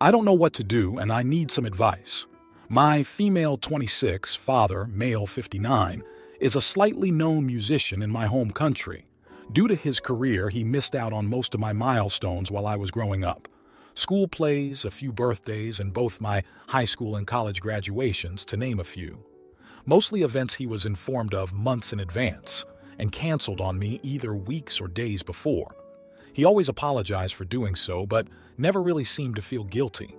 I don't know what to do and I need some advice. My female 26, father, male 59, is a slightly known musician in my home country. Due to his career, he missed out on most of my milestones while I was growing up. School plays, a few birthdays, and both my high school and college graduations, to name a few. Mostly events he was informed of months in advance and canceled on me either weeks or days before. He always apologized for doing so, but never really seemed to feel guilty.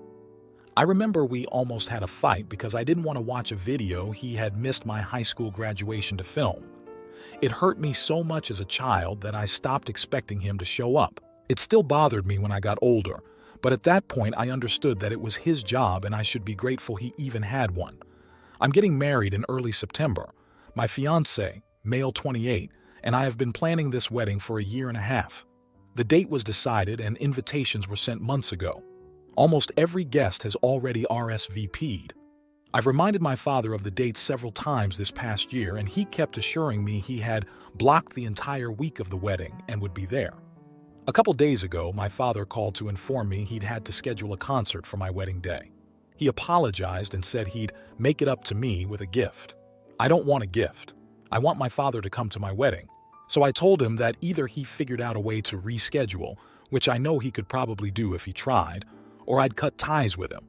I remember we almost had a fight because I didn't want to watch a video he had missed my high school graduation to film. It hurt me so much as a child that I stopped expecting him to show up. It still bothered me when I got older, but at that point I understood that it was his job and I should be grateful he even had one. I'm getting married in early September. My fiancé, male 28, and I have been planning this wedding for a year and a half. The date was decided and invitations were sent months ago. Almost every guest has already RSVP'd. I've reminded my father of the date several times this past year, and he kept assuring me he had blocked the entire week of the wedding and would be there. A couple days ago, my father called to inform me he'd had to schedule a concert for my wedding day. He apologized and said he'd make it up to me with a gift. I don't want a gift. I want my father to come to my wedding. So I told him that either he figured out a way to reschedule, which I know he could probably do if he tried, or I'd cut ties with him.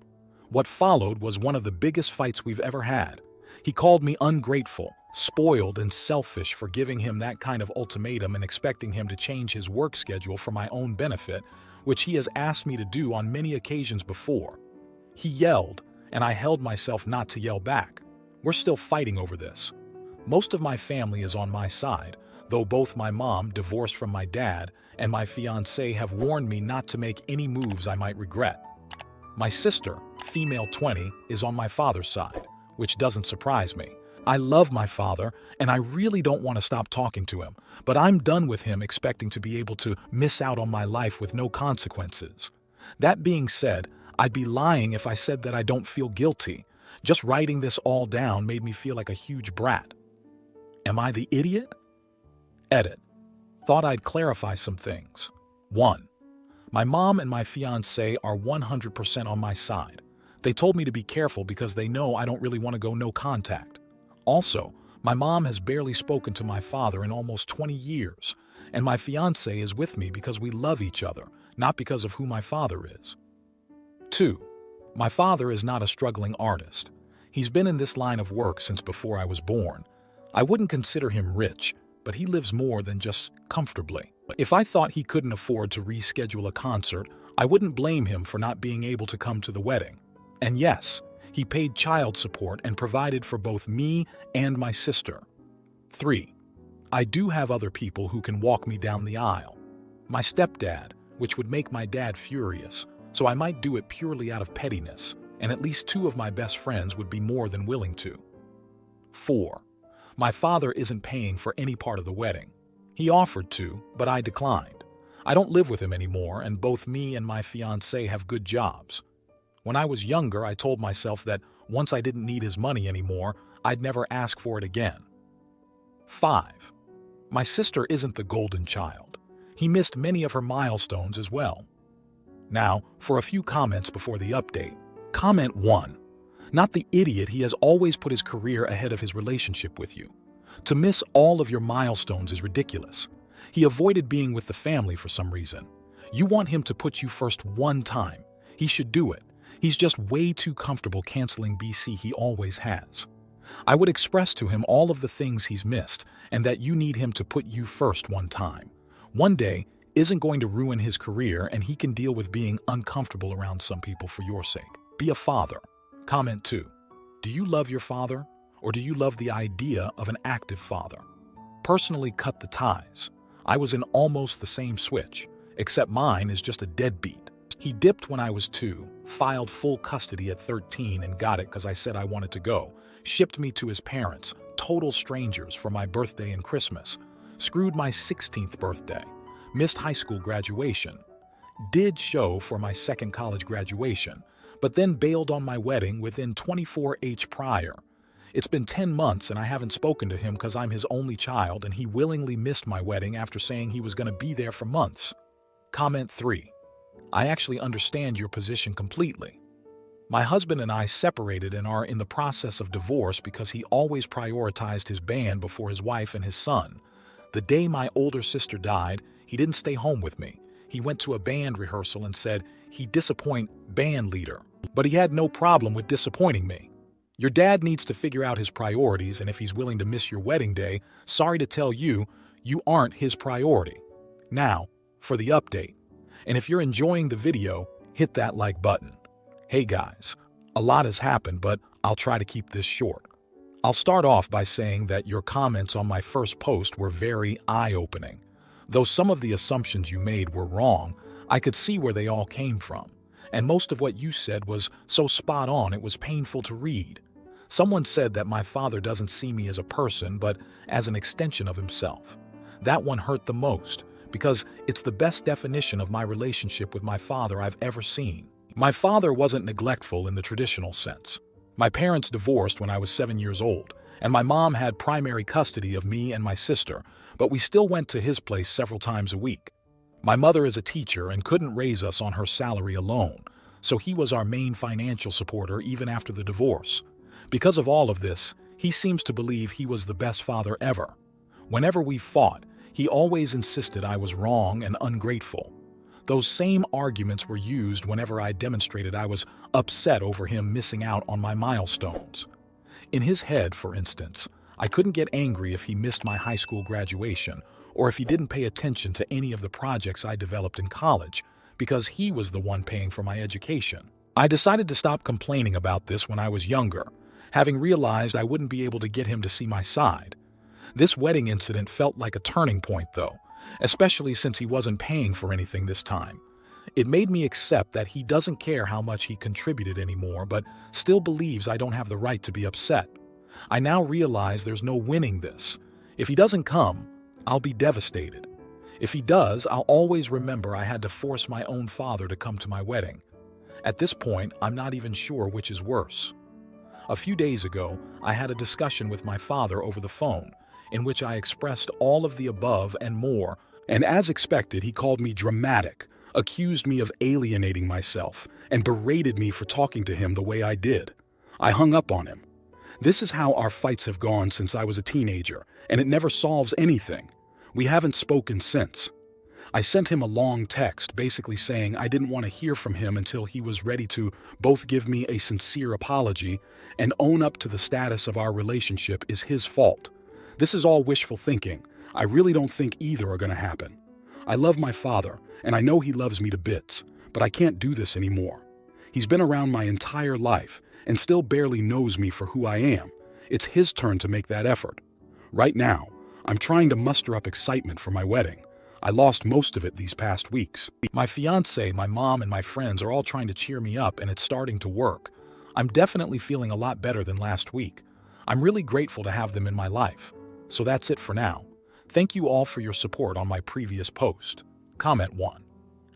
What followed was one of the biggest fights we've ever had. He called me ungrateful, spoiled, and selfish for giving him that kind of ultimatum and expecting him to change his work schedule for my own benefit, which he has asked me to do on many occasions before. He yelled, and I held myself not to yell back. We're still fighting over this. Most of my family is on my side, though both my mom, divorced from my dad, and my fiancé have warned me not to make any moves I might regret. My sister, female 20, is on my father's side, which doesn't surprise me. I love my father, and I really don't want to stop talking to him, but I'm done with him expecting to be able to miss out on my life with no consequences. That being said, I'd be lying if I said that I don't feel guilty. Just writing this all down made me feel like a huge brat. Am I the idiot? Edit. Thought I'd clarify some things. 1. My mom and my fiancé are 100% on my side. They told me to be careful because they know I don't really want to go no contact. Also, my mom has barely spoken to my father in almost 20 years, and my fiancé is with me because we love each other, not because of who my father is. 2. My father is not a struggling artist. He's been in this line of work since before I was born. I wouldn't consider him rich, but he lives more than just comfortably. If I thought he couldn't afford to reschedule a concert, I wouldn't blame him for not being able to come to the wedding. And yes, he paid child support and provided for both me and my sister. 3. I do have other people who can walk me down the aisle. My stepdad, which would make my dad furious, so I might do it purely out of pettiness, and at least 2 of my best friends would be more than willing to. 4. My father isn't paying for any part of the wedding. He offered to, but I declined. I don't live with him anymore, and both me and my fiancé have good jobs. When I was younger, I told myself that once I didn't need his money anymore, I'd never ask for it again. 5. My sister isn't the golden child. He missed many of her milestones as well. Now, for a few comments before the update. Comment 1. Not the idiot, he has always put his career ahead of his relationship with you. To miss all of your milestones is ridiculous. He avoided being with the family for some reason. You want him to put you first one time. He should do it. He's just way too comfortable canceling BC he always has. I would express to him all of the things he's missed and that you need him to put you first one time. One day isn't going to ruin his career and he can deal with being uncomfortable around some people for your sake. Be a father. Comment 2. Do you love your father, or do you love the idea of an active father? Personally, cut the ties. I was in almost the same switch, except mine is just a deadbeat. He dipped when I was 2, filed full custody at 13 and got it because I said I wanted to go, shipped me to his parents, total strangers, for my birthday and Christmas, screwed my 16th birthday, missed high school graduation, did show for my second college graduation, but then bailed on my wedding within 24h prior. It's been 10 months and I haven't spoken to him because I'm his only child and he willingly missed my wedding after saying he was going to be there for months. Comment 3. I actually understand your position completely. My husband and I separated and are in the process of divorce because he always prioritized his band before his wife and his son. The day my older sister died, he didn't stay home with me. He went to a band rehearsal and said he'd disappoint band leader. But he had no problem with disappointing me. Your dad needs to figure out his priorities, and if he's willing to miss your wedding day, sorry to tell you, you aren't his priority. Now, for the update. And if you're enjoying the video, hit that like button. Hey guys, a lot has happened, but I'll try to keep this short. I'll start off by saying that your comments on my first post were very eye-opening. Though some of the assumptions you made were wrong, I could see where they all came from. And most of what you said was so spot on it was painful to read. Someone said that my father doesn't see me as a person, but as an extension of himself. That one hurt the most, because it's the best definition of my relationship with my father I've ever seen. My father wasn't neglectful in the traditional sense. My parents divorced when I was 7 years old, and my mom had primary custody of me and my sister, but we still went to his place several times a week. My mother is a teacher and couldn't raise us on her salary alone, so he was our main financial supporter even after the divorce. Because of all of this, he seems to believe he was the best father ever. Whenever we fought, he always insisted I was wrong and ungrateful. Those same arguments were used whenever I demonstrated I was upset over him missing out on my milestones. In his head, for instance, I couldn't get angry if he missed my high school graduation or if he didn't pay attention to any of the projects I developed in college, because he was the one paying for my education. I decided to stop complaining about this when I was younger, having realized I wouldn't be able to get him to see my side. This wedding incident felt like a turning point, though, especially since he wasn't paying for anything this time. It made me accept that he doesn't care how much he contributed anymore, but still believes I don't have the right to be upset. I now realize there's no winning this. If he doesn't come, I'll be devastated. If he does, I'll always remember I had to force my own father to come to my wedding. At this point, I'm not even sure which is worse. A few days ago, I had a discussion with my father over the phone, in which I expressed all of the above and more, and as expected, he called me dramatic, accused me of alienating myself, and berated me for talking to him the way I did. I hung up on him. This is how our fights have gone since I was a teenager, and it never solves anything. We haven't spoken since. I sent him a long text basically saying I didn't want to hear from him until he was ready to both give me a sincere apology and own up to the status of our relationship is his fault. This is all wishful thinking. I really don't think either are going to happen. I love my father, and I know he loves me to bits, but I can't do this anymore. He's been around my entire life and still barely knows me for who I am. It's his turn to make that effort. Right now, I'm trying to muster up excitement for my wedding. I lost most of it these past weeks. My fiance, my mom, and my friends are all trying to cheer me up, and it's starting to work. I'm definitely feeling a lot better than last week. I'm really grateful to have them in my life. So that's it for now. Thank you all for your support on my previous post. Comment 1.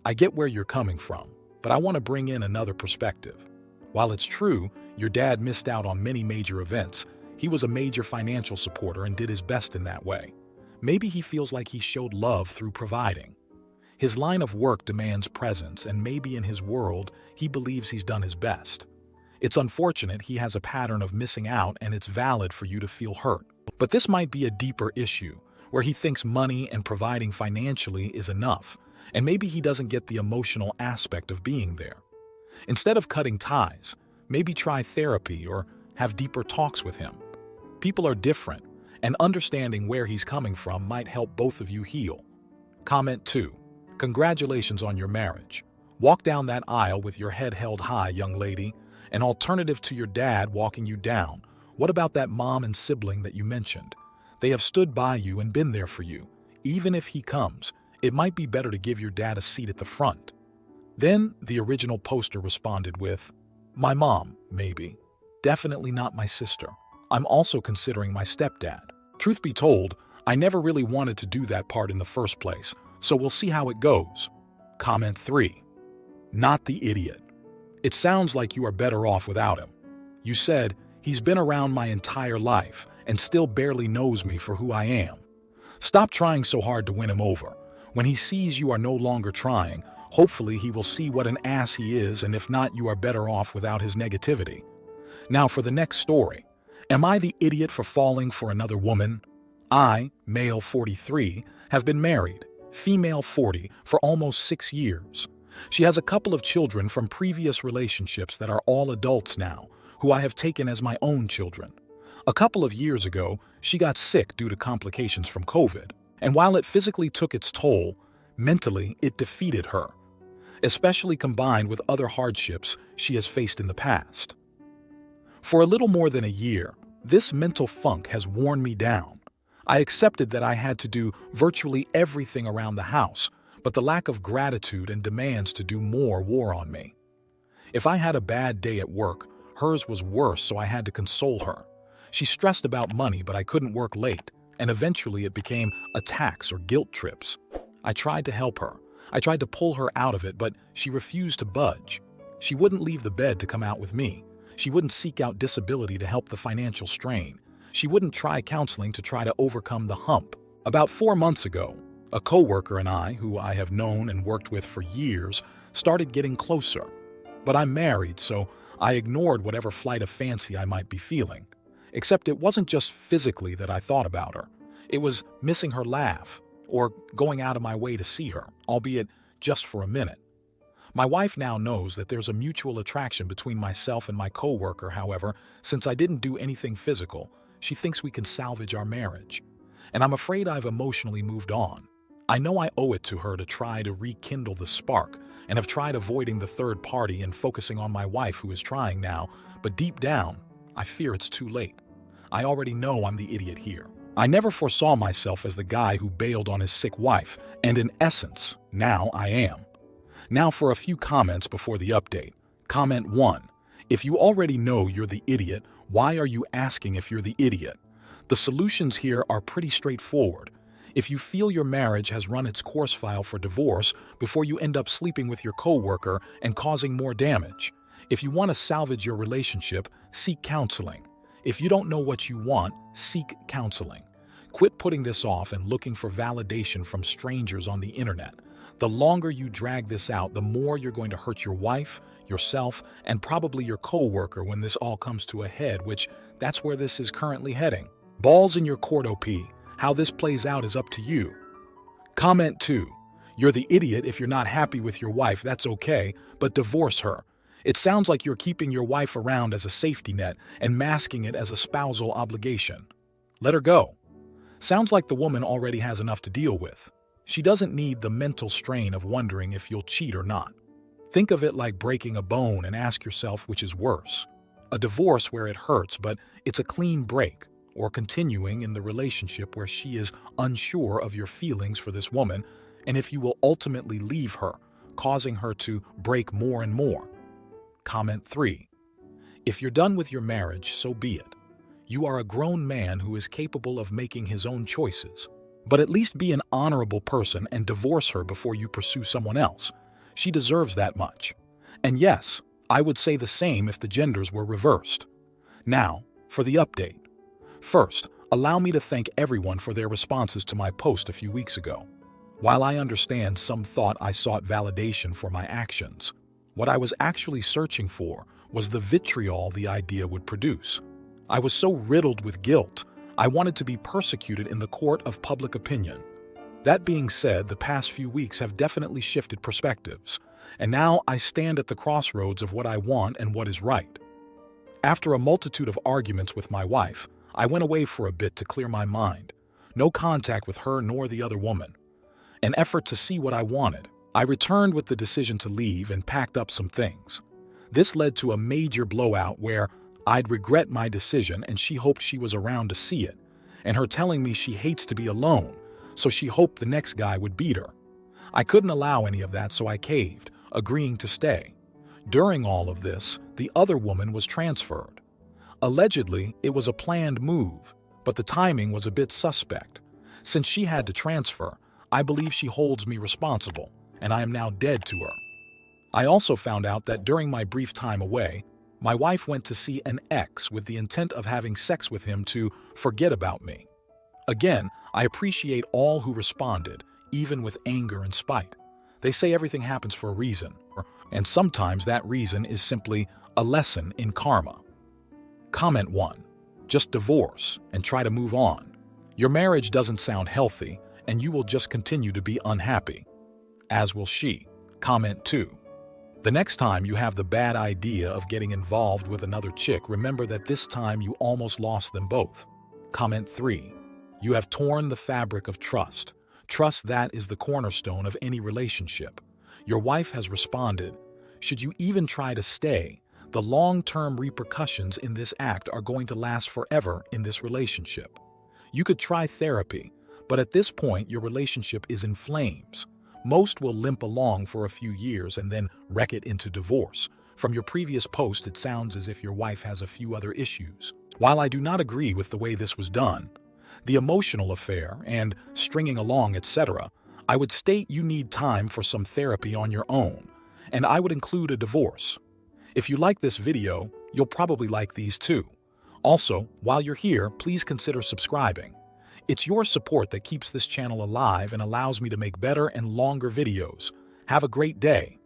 I get where you're coming from, but I want to bring in another perspective. While it's true, your dad missed out on many major events, he was a major financial supporter and did his best in that way. Maybe he feels like he showed love through providing. His line of work demands presence, and maybe in his world, he believes he's done his best. It's unfortunate he has a pattern of missing out, and it's valid for you to feel hurt. But this might be a deeper issue, where he thinks money and providing financially is enough, and maybe he doesn't get the emotional aspect of being there. Instead of cutting ties, maybe try therapy or have deeper talks with him. People are different, and understanding where he's coming from might help both of you heal. Comment 2. Congratulations on your marriage. Walk down that aisle with your head held high, young lady. An alternative to your dad walking you down. What about that mom and sibling that you mentioned? They have stood by you and been there for you. Even if he comes, it might be better to give your dad a seat at the front. Then the original poster responded with, my mom, maybe. Definitely not my sister. I'm also considering my stepdad. Truth be told, I never really wanted to do that part in the first place, so we'll see how it goes. Comment 3. Not the idiot. It sounds like you are better off without him. You said, he's been around my entire life and still barely knows me for who I am. Stop trying so hard to win him over. When he sees you are no longer trying, Hopefully he will see what an ass he is, and if not, you are better off without his negativity. Now for the next story. Am I the idiot for falling for another woman? I, male 43, have been married, female 40, for almost 6 years. She has a couple of children from previous relationships that are all adults now, who I have taken as my own children. A couple of years ago, she got sick due to complications from COVID, and while it physically took its toll, mentally it defeated her, especially combined with other hardships she has faced in the past. For a little more than a year, this mental funk has worn me down. I accepted that I had to do virtually everything around the house, but the lack of gratitude and demands to do more wore on me. If I had a bad day at work, hers was worse, so I had to console her. She stressed about money, but I couldn't work late, and eventually it became attacks or guilt trips. I tried to help her. I tried to pull her out of it, but she refused to budge. She wouldn't leave the bed to come out with me. She wouldn't seek out disability to help the financial strain. She wouldn't try counseling to try to overcome the hump. About 4 months ago, a coworker and I, who I have known and worked with for years, started getting closer. But I'm married, so I ignored whatever flight of fancy I might be feeling. Except it wasn't just physically that I thought about her. It was missing her laugh, or going out of my way to see her, albeit just for a minute. My wife now knows that there's a mutual attraction between myself and my coworker. However, since I didn't do anything physical, she thinks we can salvage our marriage. And I'm afraid I've emotionally moved on. I know I owe it to her to try to rekindle the spark, and have tried avoiding the third party and focusing on my wife, who is trying now, but deep down, I fear it's too late. I already know I'm the idiot here. I never foresaw myself as the guy who bailed on his sick wife, and in essence, now I am. Now for a few comments before the update. Comment 1. If you already know you're the idiot, why are you asking if you're the idiot? The solutions here are pretty straightforward. If you feel your marriage has run its course, file for divorce before you end up sleeping with your coworker and causing more damage. If you want to salvage your relationship, seek counseling. If you don't know what you want, seek counseling. Quit putting this off and looking for validation from strangers on the internet. The longer you drag this out, the more you're going to hurt your wife, yourself, and probably your coworker when this all comes to a head, which that's where this is currently heading. Balls in your court, OP. How this plays out is up to you. Comment 2. You're the idiot if you're not happy with your wife, that's okay, but divorce her. It sounds like you're keeping your wife around as a safety net and masking it as a spousal obligation. Let her go. Sounds like the woman already has enough to deal with. She doesn't need the mental strain of wondering if you'll cheat or not. Think of it like breaking a bone and ask yourself which is worse. A divorce where it hurts, but it's a clean break, or continuing in the relationship where she is unsure of your feelings for this woman, and if you will ultimately leave her, causing her to break more and more. Comment 3. If you're done with your marriage, so be it. You are a grown man who is capable of making his own choices. But at least be an honorable person and divorce her before you pursue someone else. She deserves that much. And yes, I would say the same if the genders were reversed. Now, for the update. First, allow me to thank everyone for their responses to my post a few weeks ago. While I understand some thought I sought validation for my actions, what I was actually searching for was the vitriol the idea would produce. I was so riddled with guilt, I wanted to be persecuted in the court of public opinion. That being said, the past few weeks have definitely shifted perspectives, and now I stand at the crossroads of what I want and what is right. After a multitude of arguments with my wife, I went away for a bit to clear my mind. No contact with her nor the other woman. An effort to see what I wanted. I returned with the decision to leave and packed up some things. This led to a major blowout where I'd regret my decision, and she hoped she was around to see it, and her telling me she hates to be alone, so she hoped the next guy would beat her. I couldn't allow any of that, so I caved, agreeing to stay. During all of this, the other woman was transferred. Allegedly, it was a planned move, but the timing was a bit suspect. Since she had to transfer, I believe she holds me responsible, and I am now dead to her. I also found out that during my brief time away, my wife went to see an ex with the intent of having sex with him to forget about me. Again, I appreciate all who responded, even with anger and spite. They say everything happens for a reason, and sometimes that reason is simply a lesson in karma. Comment 1. Just divorce and try to move on. Your marriage doesn't sound healthy, and you will just continue to be unhappy. As will she. Comment 2. The next time you have the bad idea of getting involved with another chick, remember that this time you almost lost them both. Comment 3. You have torn the fabric of trust. Trust, that is the cornerstone of any relationship. Your wife has responded. Should you even try to stay, the long-term repercussions in this act are going to last forever in this relationship. You could try therapy, but at this point your relationship is in flames. Most will limp along for a few years and then wreck it into divorce. From your previous post, it sounds as if your wife has a few other issues. While I do not agree with the way this was done, the emotional affair and stringing along, etc., I would state you need time for some therapy on your own, and I would include a divorce. If you like this video, you'll probably like these too. Also, while you're here, please consider subscribing. It's your support that keeps this channel alive and allows me to make better and longer videos. Have a great day.